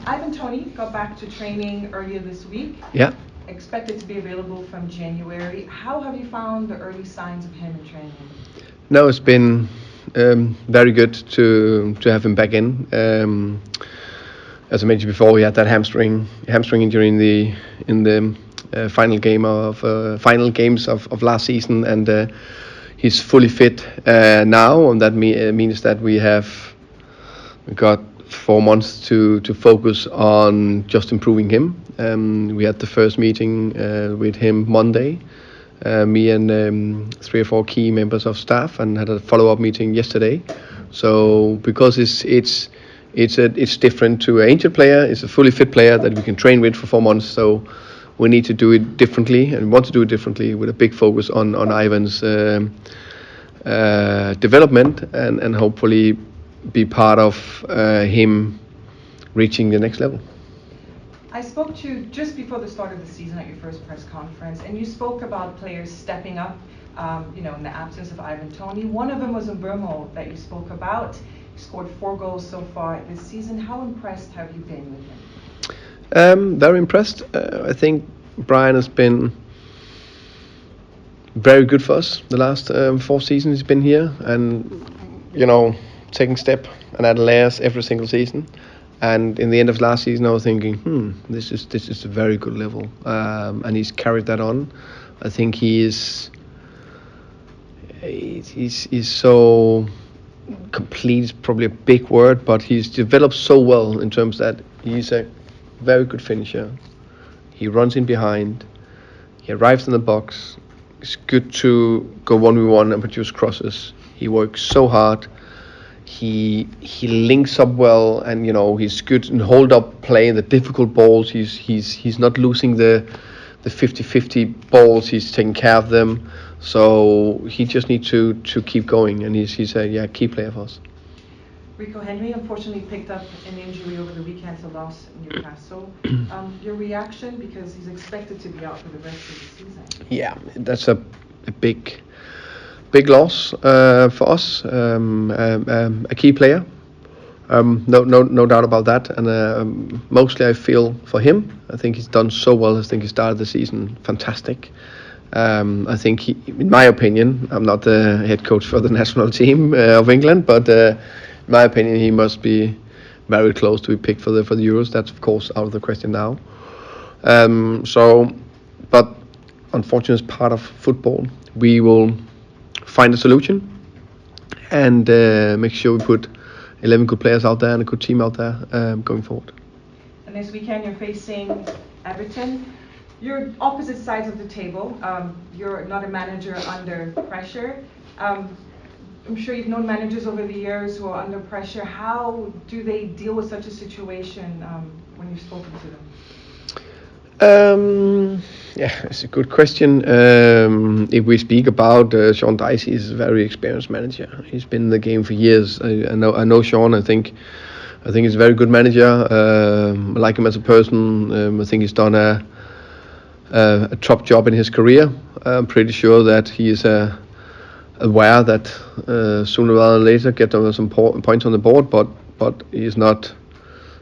Ivan Toney got back to training earlier this week. Yeah. Expected to be available from January. How have you found the early signs of him in training? No, it's been very good to have him back in. As I mentioned before, he had that hamstring injury in the final games of last season, and he's fully fit now, and that means that we got 4 months to focus on just improving him. We had the first meeting with him Monday, me and 3 or 4 key members of staff, and had a follow-up meeting yesterday. So because it's different to an injured player, it's a fully fit player that we can train with for 4 months. So we need to do it differently, and want to do it differently with a big focus on Ivan's development, and hopefully be part of him reaching the next level. I spoke to you just before the start of the season at your first press conference, and you spoke about players stepping up, in the absence of Ivan Toney. One of them was Mbermo that you spoke about. He scored 4 goals so far this season. How impressed have you been with him? Very impressed. I think Brian has been very good for us the last 4 seasons he's been here, and taking step and add layers every single season. And in the end of last season, I was thinking, this is a very good level, and he's carried that on. I think he's so complete. Is probably a big word, but he's developed so well in terms that he's a very good finisher. He runs in behind. He arrives in the box. It's good to go 1v1 and produce crosses. He works so hard. He links up well, and he's good in hold up play, the difficult balls. He's not losing the 50-50 balls. He's taking care of them. So he just needs to keep going, and he's a key player for us. Rico Henry unfortunately picked up an injury over the weekend to loss in Newcastle. Your reaction, because he's expected to be out for the rest of the season? Yeah, that's a big loss for us. A key player, no doubt about that. And mostly I feel for him. I think he's done so well. I think he started the season fantastic. I think he, in my opinion, I'm not the head coach for the national team of England, but in my opinion, he must be very close to be picked for the Euros. That's of course out of the question now. But unfortunately, it's part of football. We will find a solution and make sure we put 11 good players out there and a good team out there going forward. And this weekend you're facing Everton. You're opposite sides of the table. You're not a manager under pressure. I'm sure you've known managers over the years who are under pressure. How do they deal with such a situation when you've spoken to them? Yeah, it's a good question. If we speak about Sean Dyche, he's a very experienced manager. He's been in the game for years. I know Sean. I think he's a very good manager. I like him as a person. I think he's done a top job in his career. I'm pretty sure that he is aware that sooner rather than later get some points on the board, but he's not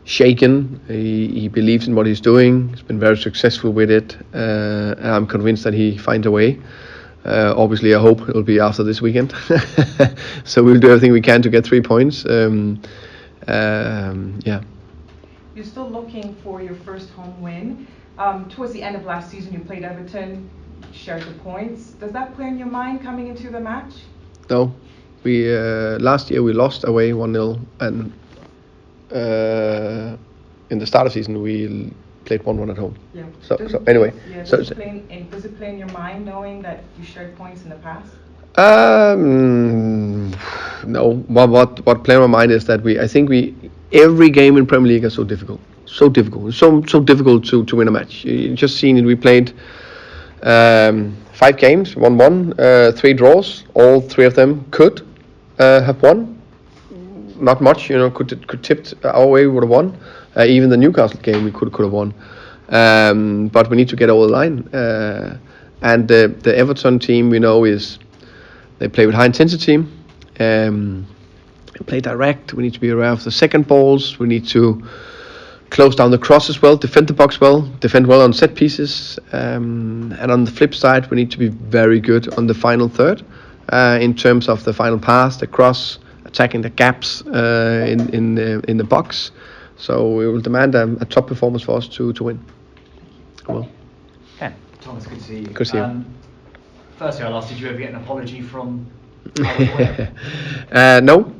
shaken. He believes in what he's doing. He's been very successful with it. I'm convinced that he finds a way. Obviously, I hope it'll be after this weekend. So we'll do everything we can to get 3 points. Yeah. You're still looking for your first home win. Towards the end of last season, you played Everton, shared the points. Does that play in your mind coming into the match? No. We last year we lost away 1-0, and in the start of the season we played 1-1 at home. Yeah. So anyway. Yeah, does it play in your mind knowing that you shared points in the past? No. What play in my mind is that I think every game in Premier League is so difficult. So difficult. So difficult to win a match. You just seen it. We played 5 games, 1-1, 3 draws. All 3 of them could have won. Not much, could tipped our way, we would have won. Even the Newcastle game we could have won. But we need to get over the line. And the Everton team, we know, they play with high intensity. They play direct. We need to be aware of the second balls. We need to close down the crosses well, defend the box well, defend well on set pieces, and on the flip side, we need to be very good on the final third in terms of the final pass, the cross, attacking the gaps in the box. So we will demand a top performance for us to win. Well, Ken. Thomas, good to see you. Good to see you. Firstly, I'll ask, did you ever get an apology from No.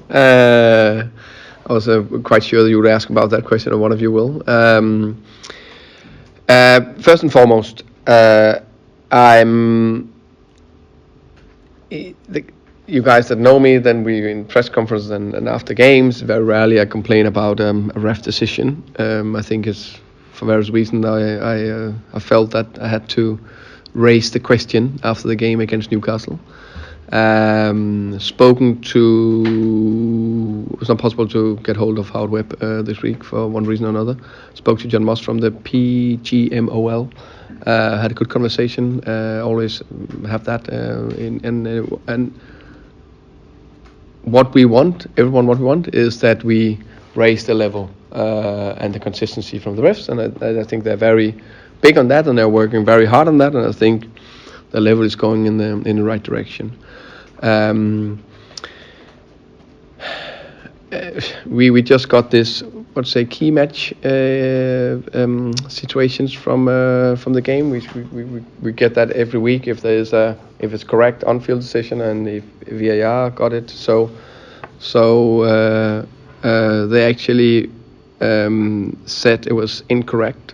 I was quite sure that you would ask about that question, or one of you will. First and foremost, you guys that know me, then we in press conferences and after games, very rarely I complain about a ref decision. I think it's for various reasons. I felt that I had to raise the question after the game against Newcastle. Spoken to, it was not possible to get hold of Howard Webb this week for one reason or another. Spoke to John Moss from the PGMOL. Had a good conversation. Always have that. And what we want is that we raise the level and the consistency from the refs, and I think they're very big on that, and they're working very hard on that, and I think the level is going in the right direction. We just got this, let's say, key match situations from the game. We get that every week if it's correct on-field decision and if VAR got it. So they actually said it was incorrect.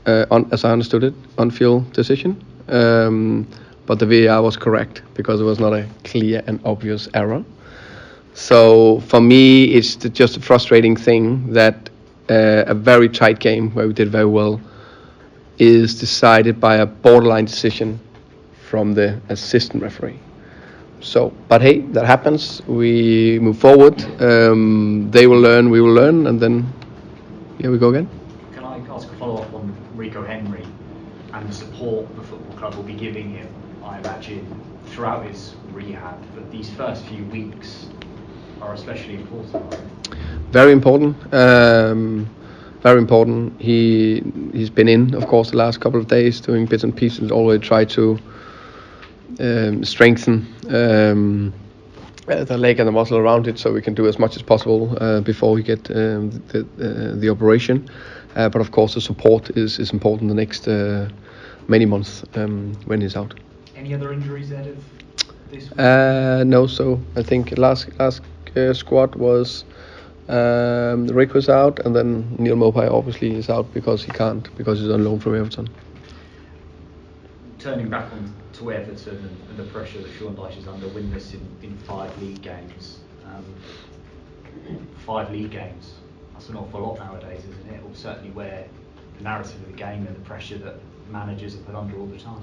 As I understood it, on-field decision. But the VAR was correct because it was not a clear and obvious error. So for me, it's just a frustrating thing that a very tight game where we did very well is decided by a borderline decision from the assistant referee. So, but hey, that happens. We move forward. They will learn, we will learn, and then here we go again. Can I ask a follow-up on Rico Henry and the support the football club will be giving him, I imagine, throughout his rehab? But these first few weeks are especially important, right? Very important. Very important. He's been in, of course, the last couple of days doing bits and pieces. Always try to strengthen the leg and the muscle around it, so we can do as much as possible before we get the operation. But of course, the support is important the next many months when he's out. Any other injuries ahead of this week? No. So I think last squad was Rick was out, and then Neil Mopai obviously is out because he's on loan from Everton. Turning back on to Everton and the pressure that Sean Dyche is under, winless in 5 league games. 5 league games, that's an awful lot nowadays, isn't it? Or certainly where the narrative of the game and the pressure that managers are put under all the time.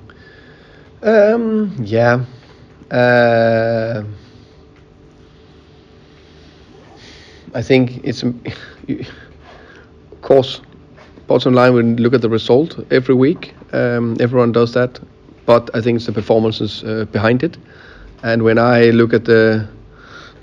Yeah. I think it's, of course, bottom line, we look at the result every week. Everyone does that. But I think it's the performances behind it. And when I look at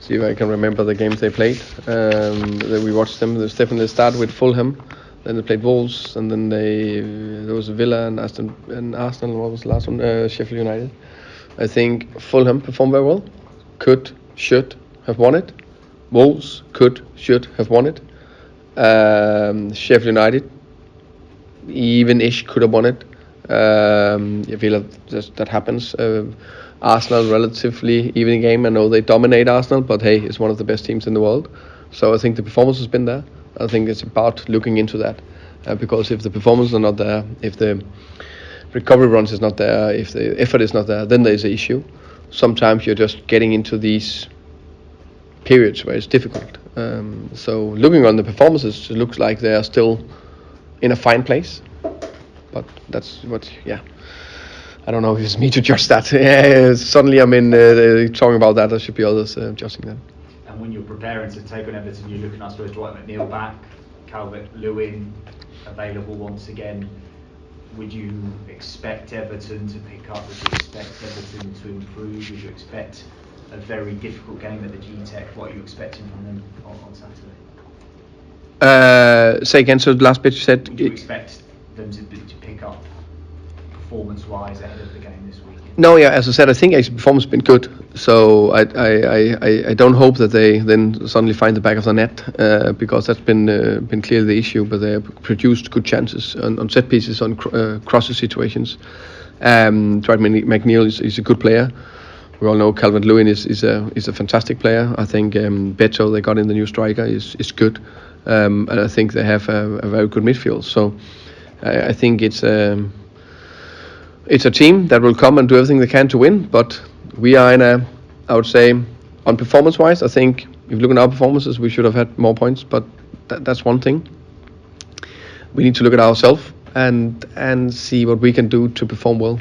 see if I can remember the games they played, that we watched them. They started with Fulham, then they played Wolves, and then there was Villa and Arsenal. What was the last one? Sheffield United. I think Fulham performed very well. Should have won it. Wolves should have won it. Sheffield United, even-ish, could have won it. Villa, that happens. Arsenal, relatively even game. I know they dominate Arsenal, but hey, it's one of the best teams in the world. So I think the performance has been there. I think it's about looking into that, because if the performances are not there, if the recovery runs is not there, if the effort is not there, then there's an issue. Sometimes you're just getting into these periods where it's difficult. So looking on the performances, it looks like they are still in a fine place. But that's what, yeah. I don't know if it's me to judge that. Suddenly I'm in talking about that. There should be others judging that. And when you're preparing to take on Everton, you're looking, I suppose, Dwight McNeil back, Calvert-Lewin available once again. Would you expect Everton to pick up? Would you expect Everton to improve? Would you expect a very difficult game at the G-Tech? What are you expecting from them on Saturday? Say again. So the last bit you said. Would you expect them to pick up performance-wise ahead of the game this week? No, yeah. As I said, I think actually performance has been good. So I don't hope that they then suddenly find the back of the net because that's been clearly the issue. But they have produced good chances on set pieces, on crosses situations. Dwight McNeil is a good player. We all know Calvert-Lewin is a fantastic player. I think Beto, they got in the new striker, is good. And I think they have a very good midfield. So I think it's a team that will come and do everything they can to win. But we are I would say, on performance-wise, I think if you look at our performances, we should have had more points. But that's one thing. We need to look at ourselves and see what we can do to perform well.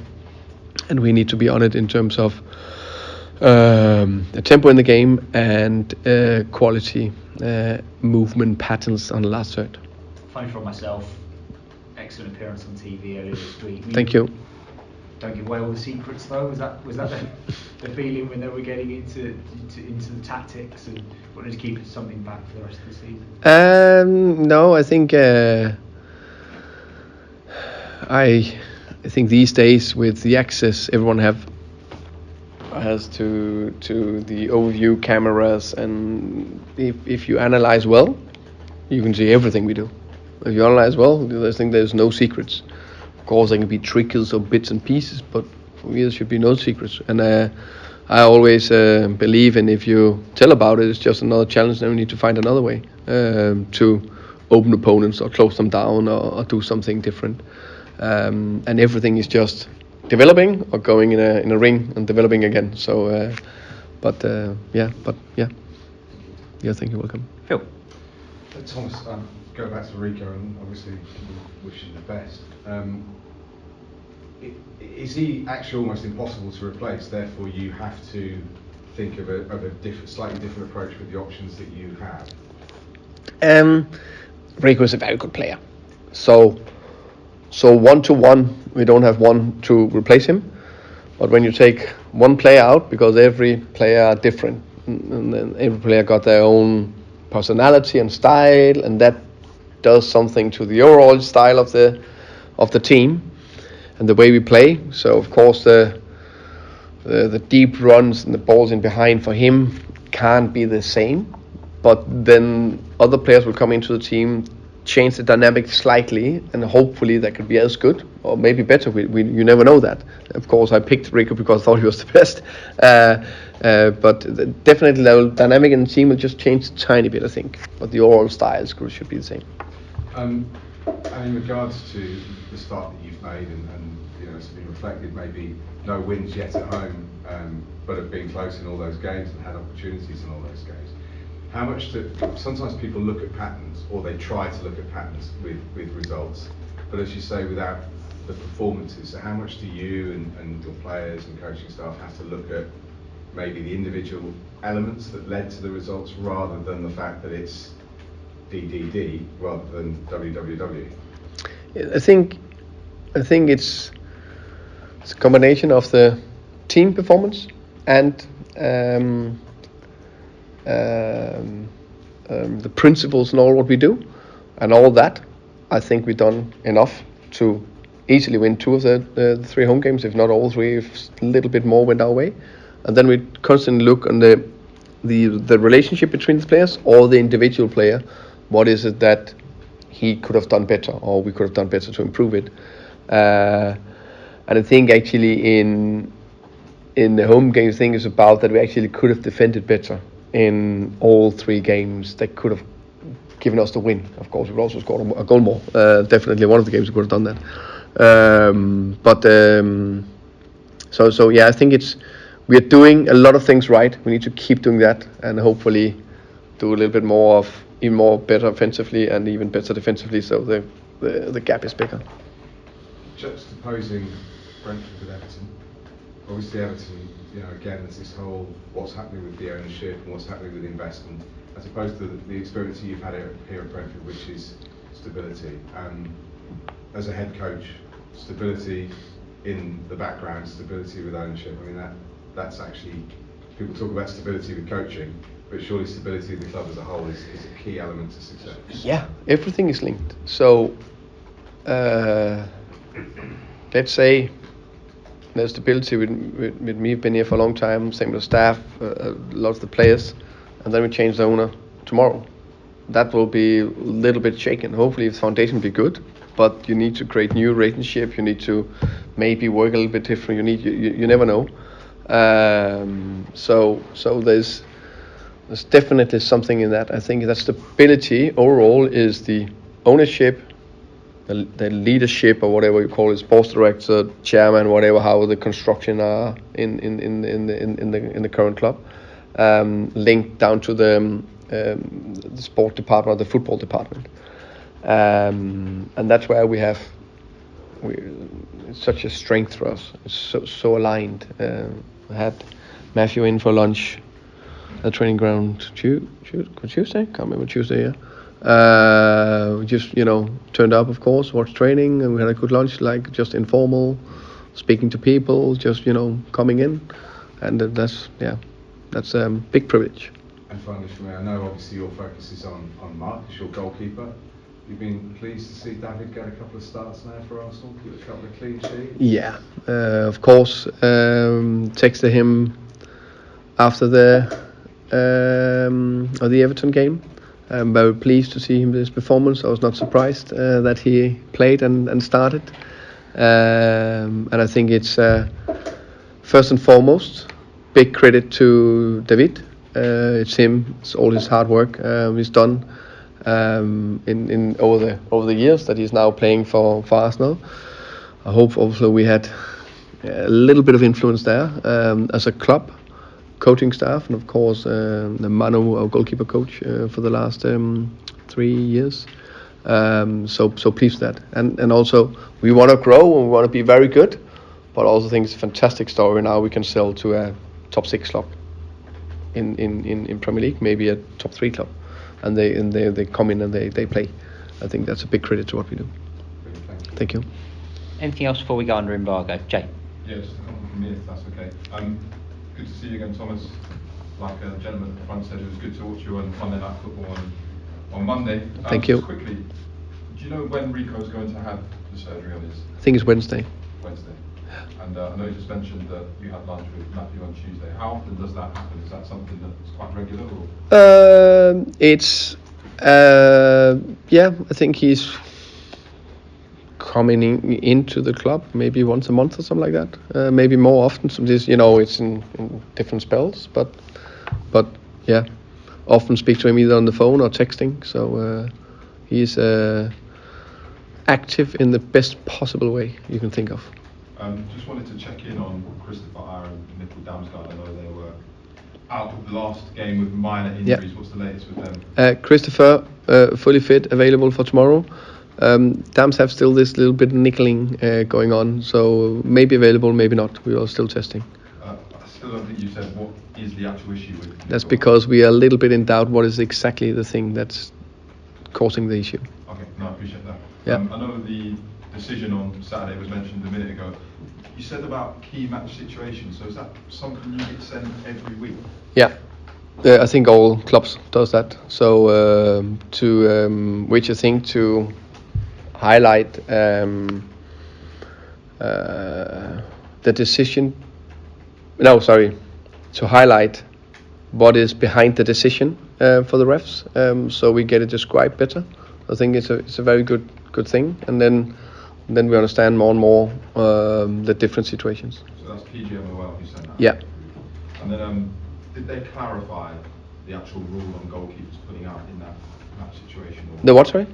And we need to be on it in terms of the tempo in the game and quality movement patterns on the last third. Funny for myself, excellent appearance on TV earlier this week. Thank you. Don't give away all the secrets though. Was that the feeling when they were getting into the tactics and wanted to keep something back for the rest of the season? No, I think I think these days with the access everyone has to the overview cameras, and if you analyze well, you can see everything we do. If you analyze well, I think there's no secrets. Of course, there can be trickles or bits and pieces, but for me there should be no secrets. And I always believe in, if you tell about it, it's just another challenge. Then we need to find another way to open opponents or close them down or do something different. And everything is just developing or going in a ring and developing again. So, yeah. Thank you. Welcome, Phil. Thomas, go back to Rico, and obviously we wish him the best. Is he actually almost impossible to replace? Therefore, you have to think of a slightly different approach with the options that you have. Rico is a very good player. So 1-to-1, we don't have one to replace him. But when you take one player out, because every player are different, and then every player got their own personality and style, and that does something to the overall style of the team and the way we play. So of course the deep runs and the balls in behind for him can't be the same. But then other players will come into the team, change the dynamic slightly, and hopefully that could be as good or maybe better. You never know that. Of course, I picked Rico because I thought he was the best. But definitely the dynamic in the team will just change a tiny bit, I think. But the overall style should be the same. And in regards to the start that you've made, and it's been reflected, maybe no wins yet at home, but have been close in all those games and had opportunities in all those games. How much sometimes people look at patterns, or they try to look at patterns with results, but as you say, without the performances. So how much do you and your players and coaching staff have to look at maybe the individual elements that led to the results, rather than the fact that it's DDD rather than WWW? I think it's a combination of the team performance and the principles and all what we do, and all that. I think we've done enough to easily win 2 of the 3 home games, if not all 3, if a little bit more went our way. And then we constantly look on the relationship between the players or the individual player. What is it that he could have done better, or we could have done better to improve it? And I think actually in the home games thing is about that we actually could have defended better in all 3 games. That could have given us the win. Of course, we've also scored a goal more. Definitely one of the games we could have done that. So yeah, I think we're doing a lot of things right. We need to keep doing that, and hopefully do a little bit more of even more better offensively and even better defensively, so the gap is bigger. Juxtaposing Brentford with Everton, obviously Everton, again, there's this whole what's happening with the ownership and what's happening with investment, as opposed to the experience you've had here at Brentford, which is stability. As a head coach, stability in the background, stability with ownership. I mean, that's actually, people talk about stability with coaching, But surely stability of the club as a whole is a key element to success. Yeah, everything is linked. So, let's say there's stability with me. Been here for a long time. Same with the staff, a lot of the players, and then we change the owner tomorrow. That will be a little bit shaken. Hopefully, the foundation will be good, but you need to create new relationship. You need to maybe work a little bit different. You never know. So there's definitely something in that. I think that stability overall is the ownership, the leadership, or whatever you call it, sports director, chairman, whatever, how the construction are in the current club, linked down to the sport department, or the football department, and that's where it's such a strength for us. It's so aligned. I had Matthew in for lunch at the training ground Tuesday. Can't remember Tuesday. Yeah. Just turned up, of course, watched training, and we had a good lunch, like just informal, speaking to people, just coming in, and that's a big privilege. And finally, for me, I know obviously your focus is on Marcus, your goalkeeper. You've been pleased to see David get a couple of starts now for Arsenal, get a couple of clean sheets. Yeah, of course. Texted him after the Everton game. I'm very pleased to see his performance. I was not surprised that he played and started. And I think it's first and foremost big credit to David. It's him. It's all his hard work he's done in over the years that he's now playing for Arsenal. I hope also we had a little bit of influence there as a club, coaching staff, and of course the Manu, our goalkeeper coach, for the last 3 years. So pleased with that, and also we want to grow and we want to be very good, but also think it's a fantastic story now we can sell to a top 6 club in Premier League, maybe a top 3 club, and they come in and they play. I think that's a big credit to what we do. Thank you. Anything else before we go under embargo, Jay? Yeah, just a couple from me, if that's okay. Good to see you again, Thomas. Like a gentleman at the front said, it was good to watch you on Monday Night Football on Monday. Thank you. Just quickly, do you know when Rico's going to have the surgery on his? I think it's Wednesday. Wednesday. And I know you just mentioned that you had lunch with Matthew on Tuesday. How often does that happen? Is that something that's quite regular? Or? It's I think he's coming into the club maybe once a month or something like that. Maybe more often. Some days, it's in different spells, but yeah, often speak to him either on the phone or texting. So he's active in the best possible way you can think of. Just wanted to check in on Christopher Iron and Nickel Damsgaard. I know they were out of the last game with minor injuries. Yep. What's the latest with them? Christopher, fully fit, available for tomorrow. Dams have still this little bit of niggling going on, so maybe available, maybe not. We are still testing. I still don't think you said what is the actual issue with Nickel. That's because we are a little bit in doubt what is exactly the thing that's causing the issue. Okay, no, I appreciate that. Yeah. I know the decision on Saturday was mentioned a minute ago. You said about key match situations, so is that something you get sent every week? Yeah. I think all clubs does that. So which I think to highlight the decision. No, sorry, to highlight what is behind the decision for the refs. So we get it described better. I think it's a very good thing, and then we understand more and more the different situations. So that's PGMOL who sent that? Yeah. And then did they clarify the actual rule on goalkeepers putting out in that situation? The what, sorry?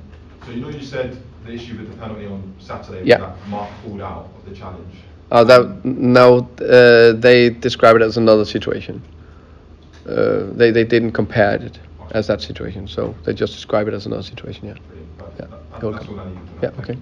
So you said the issue with the penalty on Saturday was yeah. that Mark pulled out of the challenge. They describe it as another situation. They didn't compare it as that situation, so they just describe it as another situation. Yeah. Brilliant. That's all I need to know. Yeah. Okay.